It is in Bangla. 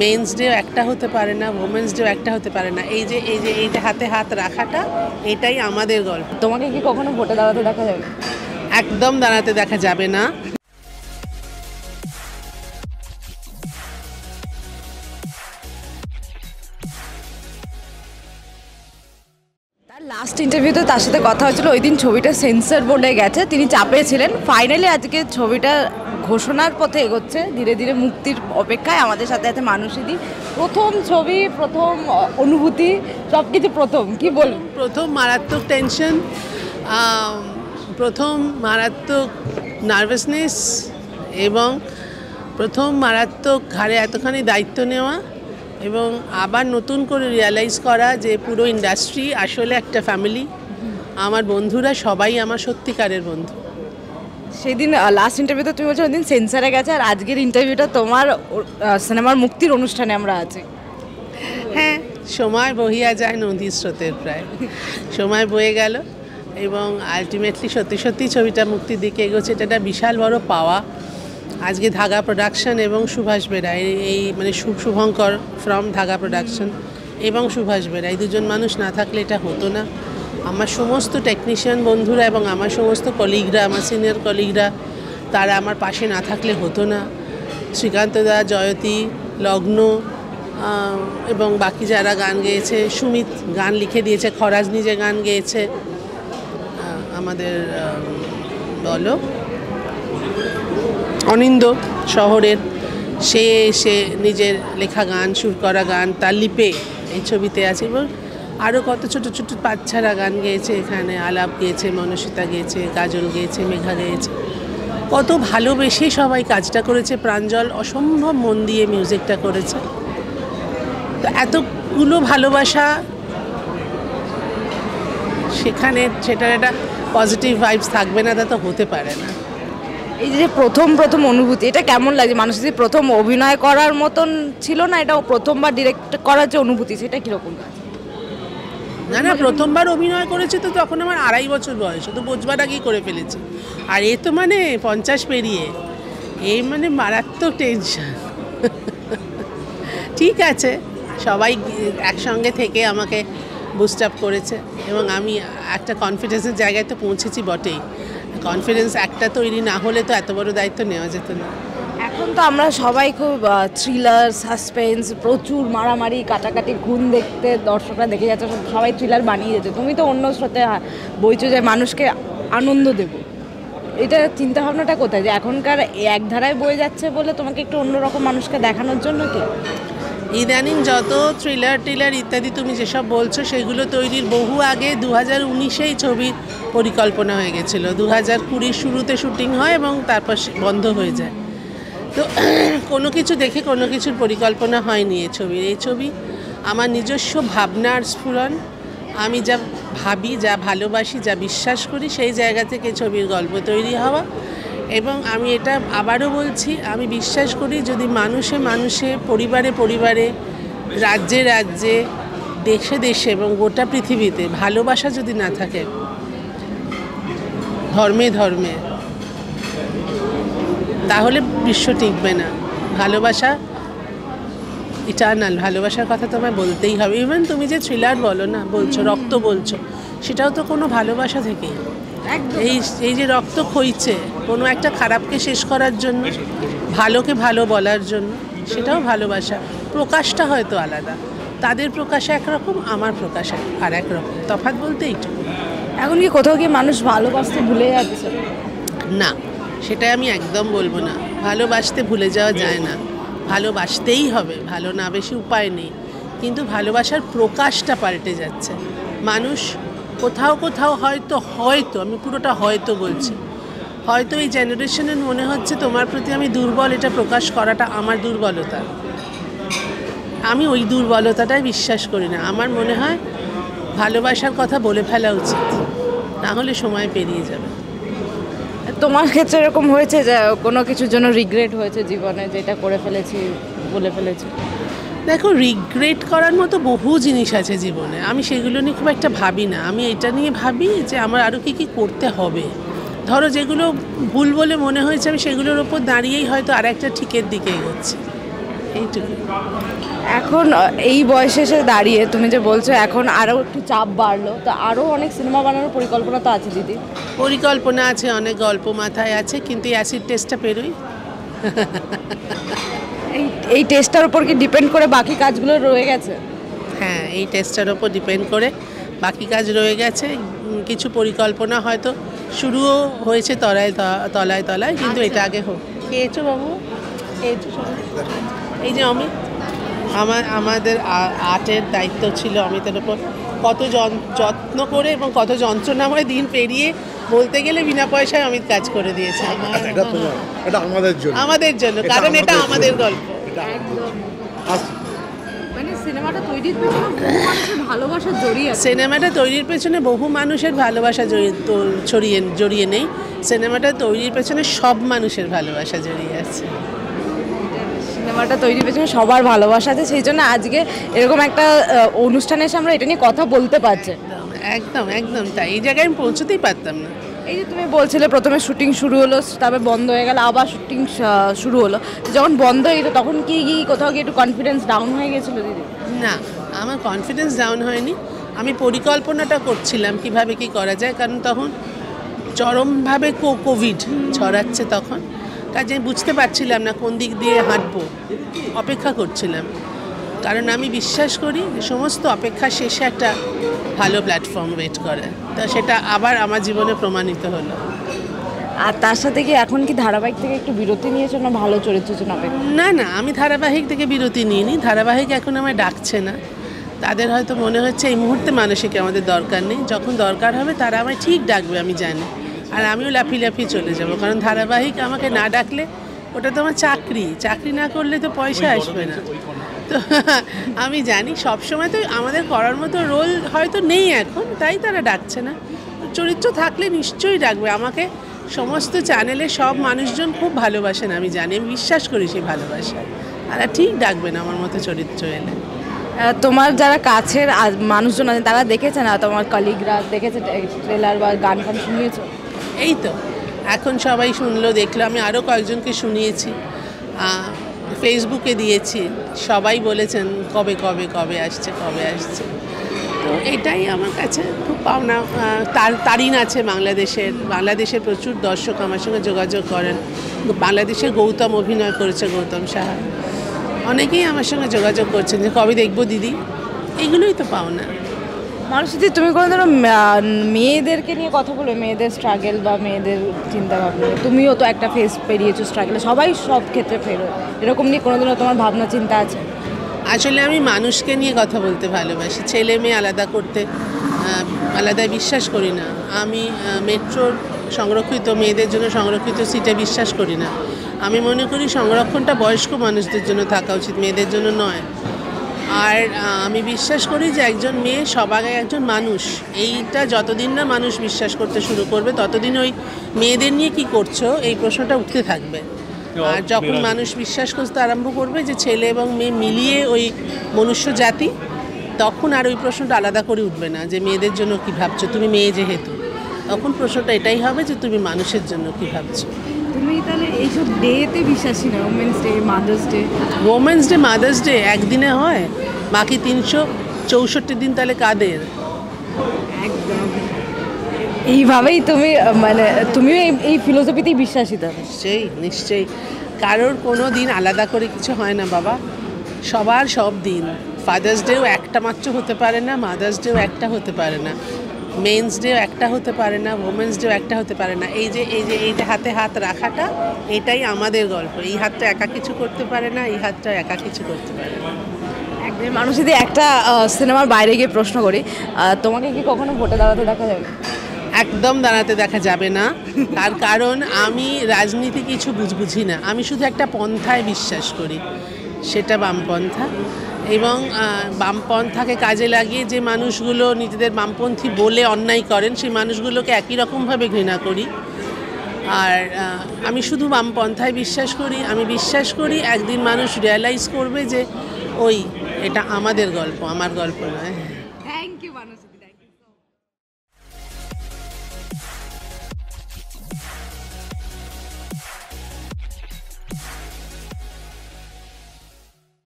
মেন্স ডে একটা হতে পারে না, ওমেন্স ডে একটা হতে পারে না। এই যে হাতে হাত রাখাটা, এটাই আমাদের গল্প। তোমাকে কি কখনো ভোটে দাঁড়াতে দেখা যাবে? একদম দাঁড়াতে দেখা যাবে না। তার লাস্ট ইন্টারভিউতে তার সাথে কথা হয়েছিল, ওই দিন ছবিটা সেন্সর বোর্ডে গেছে, তিনি চাপে ছিলেন। ফাইনালি আজকে ছবিটা ঘোষণার পথে এগোচ্ছে, ধীরে ধীরে মুক্তির অপেক্ষায়। আমাদের সাথে আছে মানুষীদি। প্রথম ছবি, প্রথম অনুভূতি, সব কিছু প্রথম, কি বলুন? প্রথম মারাত্মক টেনশন, প্রথম মারাত্মক নার্ভাসনেস, এবং প্রথম মারাত্মক ঘাড়ে এতখানি দায়িত্ব নেওয়া, এবং আবার নতুন করে রিয়ালাইজ করা যে পুরো ইন্ডাস্ট্রি আসলে একটা ফ্যামিলি। আমার বন্ধুরা সবাই আমার সত্যিকারের বন্ধু। সেদিন লাস্ট ইন্টারভিউতে তুমি বলছো ওই দিন সেন্সারে গেছে, আর আজকের ইন্টারভিউটা তোমার সিনেমার মুক্তির অনুষ্ঠানে আমরা আছি। হ্যাঁ, সময় বহিয়া যায় নদীর স্রোতের প্রায়, সময় বয়ে গেল, এবং আলটিমেটলি সত্যি সত্যি ছবিটা মুক্তির দিকে এগোচ্ছে। এটা একটা বিশাল বড় পাওয়া। আজকে ধাগা প্রোডাকশন এবং সুভাষ বেরা, এই মানে শুভঙ্কর ফ্রম ধাগা প্রোডাকশন এবং সুভাষ বেরা, এই দুজন মানুষ না থাকলে এটা হতো না। আমার সমস্ত টেকনিশিয়ান বন্ধুরা এবং আমার সমস্ত কলিগরা, আমার সিনিয়র কলিগরা, তারা আমার পাশে না থাকলে হতো না। শ্রীকান্ত দা, জয়তী, লগ্ন এবং বাকি যারা গান গেয়েছে, সুমিত গান লিখে দিয়েছে, খরাজ নিজে গান গেয়েছে, আমাদের বলো অনিন্দ শহরের, সে নিজের লেখা গান, সুর করা গান তার লিপে এই ছবিতে আছে, এবং আরও কত ছোট ছোট বাচ্চারা গান গেয়েছে এখানে। আলাপ গেয়েছে, মনস্বিতা গেয়েছে, কাজল গেয়েছে, মেঘা গেয়েছে। কত ভালোবেসে সবাই কাজটা করেছে, প্রাঞ্জল অসম্ভব মন দিয়ে মিউজিকটা করেছে। তো এতগুলো ভালোবাসা সেখানে, সেটার একটা পজিটিভ ভাইবস থাকবে না, তা তো হতে পারে না। এই যে প্রথম প্রথম অনুভূতি, এটা কেমন লাগে? মানুষ যদি প্রথম অভিনয় করার মতন ছিল না, এটা প্রথমবার ডিরেক্ট করার যে অনুভূতি, সেটা কীরকম? না, প্রথমবার অভিনয় করেছি তো তখন আমার 2.5 বছর বয়স, তো বোঝবার আগেই করে ফেলেছি। আর এ তো মানে 50 পেরিয়ে, এই মানে মারাত্মক টেনশন। ঠিক আছে, সবাই একসঙ্গে থেকে আমাকে বুস্ট আপ করেছে, এবং আমি একটা কনফিডেন্সের জায়গায় তো পৌঁছেছি বটেই। কনফিডেন্স একটা তৈরি না হলে তো এত বড় দায়িত্ব নেওয়া যেত না। এখন তো আমরা সবাই খুব থ্রিলার, সাসপেন্স, প্রচুর মারামারি, কাটাকাটি, খুন দেখতে দর্শকরা দেখে যাচ্ছে, সবাই থ্রিলার বানিয়ে যাচ্ছে। তুমি তো অন্য স্রোতে বইছো যে মানুষকে আনন্দ দেবো, এটা চিন্তাভাবনাটা কোথায়? যে এখনকার এক ধারায় বয়ে যাচ্ছে বলে তোমাকে একটু অন্যরকম মানুষকে দেখানোর জন্য কি? ইদানিং যত থ্রিলার ইত্যাদি তুমি যেসব বলছো, সেগুলো তৈরির বহু আগে 2019-এই ছবির পরিকল্পনা হয়ে গেছিলো। 2020 শুরুতে শুটিং হয় এবং তারপর বন্ধ হয়ে যায়। তো কোনো কিছু দেখে কোনো কিছুর পরিকল্পনা হয়নি এই ছবি আমার নিজস্ব ভাবনার স্ফুরণ। আমি যা ভাবি, যা ভালোবাসি, যা বিশ্বাস করি, সেই জায়গা থেকে ছবির গল্প তৈরি হওয়া। এবং আমি এটা আবারও বলছি, আমি বিশ্বাস করি যদি মানুষে মানুষে, পরিবারে পরিবারে, রাজ্যে রাজ্যে, দেশে দেশে এবং গোটা পৃথিবীতে ভালোবাসা যদি না থাকে, ধর্মে ধর্মে, তাহলে বিশ্ব টিকবে না। ভালোবাসা ইটারনাল, ভালোবাসার কথা তোমায় বলতেই হবে। ইভেন তুমি যে থ্রিলার বলো না, বলছো রক্ত বলছো, সেটাও তো কোনো ভালোবাসা থেকেই। এই যে রক্ত খইছে কোনো একটা খারাপকে শেষ করার জন্য, ভালোকে ভালো বলার জন্য, সেটাও ভালোবাসা। প্রকাশটা হয়তো আলাদা, তাদের প্রকাশে একরকম, আমার প্রকাশে আর একরকম, তফাৎ বলতে এইটুকু। এখন কি কোথাও গিয়ে মানুষ ভালোবাসতে ভুলে যাচ্ছে? না, সেটা আমি একদম বলবো না। ভালোবাসতে ভুলে যাওয়া যায় না, ভালোবাসতেই হবে, ভালো না বেশি উপায় নেই। কিন্তু ভালোবাসার প্রকাশটা পাল্টে যাচ্ছে। মানুষ কোথাও কোথাও হয়তো আমি পুরোটা হয়তো বলছি, হয়তো এই জেনারেশনের মনে হচ্ছে তোমার প্রতি আমি দুর্বল, এটা প্রকাশ করাটা আমার দুর্বলতা। আমি ওই দুর্বলতাটাই বিশ্বাস করি না। আমার মনে হয় ভালোবাসার কথা বলে ফেলা উচিত, না হলে সময় পেরিয়ে যাবে। তোমার ক্ষেত্রে এরকম হয়েছে যে কোনো কিছুর জন্য রিগ্রেট হয়েছে জীবনে, যেটা করে ফেলেছি, বলে ফেলেছি? দেখো, রিগ্রেট করার মতো বহু জিনিস আছে জীবনে, আমি সেগুলো নিয়ে খুব একটা ভাবি না। আমি এটা নিয়ে ভাবি যে আমার আরও কী করতে হবে। ধরো যেগুলো ভুল বলে মনে হয়েছে, আমি সেগুলোর ওপর দাঁড়িয়েই হয়তো আর একটা ঠিকের দিকে এগোচ্ছি। এইটুকু। এখন এই বয়সে এসে দাঁড়িয়ে তুমি যে বলছো এখন আরও একটু চাপ বাড়লো, তো আরও অনেক সিনেমা বানানোর পরিকল্পনা তো আছে দিদি? পরিকল্পনা আছে, অনেক গল্প মাথায় আছে, কিন্তু অ্যাসিড টেস্টটা পেরোই। এই টেস্টটার উপর কি ডিপেন্ড করে বাকি কাজগুলো রয়ে গেছে? হ্যাঁ, এই টেস্টটার ওপর ডিপেন্ড করে বাকি কাজ রয়ে গেছে। কিছু পরিকল্পনা হয়তো শুরুও হয়েছে তলায় তলায়, কিন্তু এটা আগে হোক। খেয়েছো বাবু? খেয়েছো সবাই? এই যে অমিত, আমাদের আর্টের দায়িত্ব ছিল অমিতের ওপর। কত যত্ন করে এবং কত যন্ত্রণাময় দিন পেরিয়ে বলতে গেলে বিনা পয়সায় অমিত কাজ করে দিয়েছে এটা আমাদের জন্য, কারণ এটা আমাদের গল্প। মানে সিনেমাটা তৈরির পেছনে বহু মানুষের ভালোবাসা জড়িয়ে আছে। সিনেমাটা তৈরির পেছনে বহু মানুষের ভালোবাসা জড়িয়ে নেই, সিনেমাটা তৈরির পেছনে সব মানুষের ভালোবাসা জড়িয়ে আছে। সিনেমাটা তৈরির পেছনে সবার ভালোবাসা আছে, সেই জন্য আজকে এরকম একটা অনুষ্ঠানে এসে আমরা এটা নিয়ে কথা বলতে পারছি। একদম একদম তাই, এই জায়গায় আমি পৌঁছতেই পারতাম না। এই যে তুমি বলছিলে প্রথমে শুটিং শুরু হলো, তারপরে বন্ধ হয়ে গেল, আবার শুটিং শুরু হলো, যখন বন্ধ হয়ে গেলো তখন কি কোথাও কি একটু কনফিডেন্স ডাউন হয়ে গেছিলো দিদি? না, আমার কনফিডেন্স ডাউন হয়নি। আমি পরিকল্পনাটা করছিলাম কিভাবে কি করা যায়, কারণ তখন চরমভাবে কোভিড ছড়াচ্ছে, তখন কাজে বুঝতে পারছিলাম না কোন দিক দিয়ে হাঁটবো, অপেক্ষা করছিলাম। কারণ আমি বিশ্বাস করি যে সমস্ত অপেক্ষা শেষে একটা ভালো প্ল্যাটফর্ম ওয়েট করে, তো সেটা আবার আমার জীবনে প্রমাণিত হলো। আর তার সাথে কি এখন কি ধারাবাহিক থেকে একটু বিরতি নিয়েছো না ভালো চরিত্রের জন্য অপেক্ষা? না না, আমি ধারাবাহিক থেকে বিরতি নিইনি। ধারাবাহিক এখন আমায় ডাকছে না, তাদের হয়তো মনে হচ্ছে এই মুহূর্তে মানসিক আমাদের দরকার নেই, যখন দরকার হবে তারা আমায় ঠিক ডাকবে, আমি জানি। আর আমিও লাফিয়ে চলে যাব, কারণ ধারাবাহিক আমাকে না ডাকলে ওটা তো আমার চাকরি না করলে তো পয়সা আসবে না। তো আমি জানি সবসময় তো আমাদের করার মতো রোল হয়তো নেই এখন, তাই তারা ডাকছে না। চরিত্র থাকলে নিশ্চয়ই ডাকবে আমাকে। সমস্ত চ্যানেলে সব মানুষজন খুব ভালোবাসেন, আমি জানি, আমি বিশ্বাস করি সেই ভালোবাসা। তারা ঠিক ডাকবেন আমার মতো চরিত্র এলে। তোমার যারা কাছের মানুষজন আছেন তারা দেখেছে না, তোমার কলিগরা দেখেছে ট্রেলার বা গান শুনিয়েছো? এই তো এখন সবাই শুনলো, দেখলো। আমি আরও কয়েকজনকে শুনিয়েছি, ফেসবুকে দিয়েছি, সবাই বলেছেন কবে আসছে। তো এটাই আমার কাছে খুব পাওনা। তারিন আছে বাংলাদেশের প্রচুর দর্শক আমার সঙ্গে যোগাযোগ করেন। বাংলাদেশের গৌতম অভিনয় করেছে, গৌতম সাহা, অনেকেই আমার সঙ্গে যোগাযোগ করছেন যে কবে দেখবো দিদি। এইগুলোই তো পাওনা। মানুষ যদি তুমি কোনো ধরো মেয়েদেরকে নিয়ে কথা বলবে, মেয়েদের স্ট্রাগল বা মেয়েদের চিন্তা ভাবনা, তুমিও তো একটা ফেস পেরিয়েছো স্ট্রাগলে, সবাই সব ক্ষেত্রে ফেরোয়, এরকম নিয়ে কোনোদিনও তোমার ভাবনা চিন্তা আছে? আসলে আমি মানুষকে নিয়ে কথা বলতে ভালোবাসি, ছেলে মেয়ে আলাদা করতে আলাদায় বিশ্বাস করি না। আমি মেট্রোর সংরক্ষিত মেয়েদের জন্য সংরক্ষিত সিটে বিশ্বাস করি না। আমি মনে করি সংরক্ষণটা বয়স্ক মানুষদের জন্য থাকা উচিত, মেয়েদের জন্য নয়। আর আমি বিশ্বাস করি যে একজন মেয়ে সবার আগে একজন মানুষ। এইটা যতদিন না মানুষ বিশ্বাস করতে শুরু করবে, ততদিন ওই মেয়েদের নিয়ে কি করছো এই প্রশ্নটা উঠতে থাকবে। আর যখন মানুষ বিশ্বাস করতে আরম্ভ করবে যে ছেলে এবং মেয়ে মিলিয়ে ওই মনুষ্য জাতি, তখন আর ওই প্রশ্নটা আলাদা করে উঠবে না যে মেয়েদের জন্য কি ভাবছো, তুমি মেয়ে যেহেতু। তখন প্রশ্নটা এটাই হবে যে তুমি মানুষের জন্য কি ভাবছো। তুমি তাহলে এইসব ডেতে বিশ্বাসী না? ওমেন্স ডে মাদার্স ডে একদিনে হয়, বাকি 364 দিন তাহলে কাদের? একদম এইভাবেই তুমি মানে তুমিও এই ফিলোসফিতেই বিশ্বাসী? তো নিশ্চয়ই কারোর কোনো দিন আলাদা করে কিছু হয় না বাবা, সবার সব দিন। ফাদার্স ডেও একটা মাত্র হতে পারে না, মাদার্স ডেও একটা হতে পারে না, মেন্স ডেও একটা হতে পারে না, ওমেন্স ডেও একটা হতে পারে না। এই যে হাতে হাত রাখাটা, এটাই আমাদের গল্প। এই হাতটা একা কিছু করতে পারে না, এই হাতটা একা কিছু করতে পারে না। একদম। মানুষ যদি একটা সিনেমার বাইরে গিয়ে প্রশ্ন করি, তোমাকে কি কখনো ভোটে দাঁড়াতে দেখা যাবে? একদম দাঁড়াতে দেখা যাবে না, তার কারণ আমি রাজনীতি কিছু বুঝি না। আমি শুধু একটা পন্থায় বিশ্বাস করি, সেটা বামপন্থা। এবং বামপন্থাকে কাজে লাগিয়ে যে মানুষগুলো নিজেদের বামপন্থী বলে অন্যায় করেন, সেই মানুষগুলোকে একই রকমভাবে ঘৃণা করি। আর আমি শুধু বামপন্থায় বিশ্বাস করি। আমি বিশ্বাস করি একদিন মানুষ রিয়ালাইজ করবে যে এটা আমাদের গল্প, আমার গল্প নয়।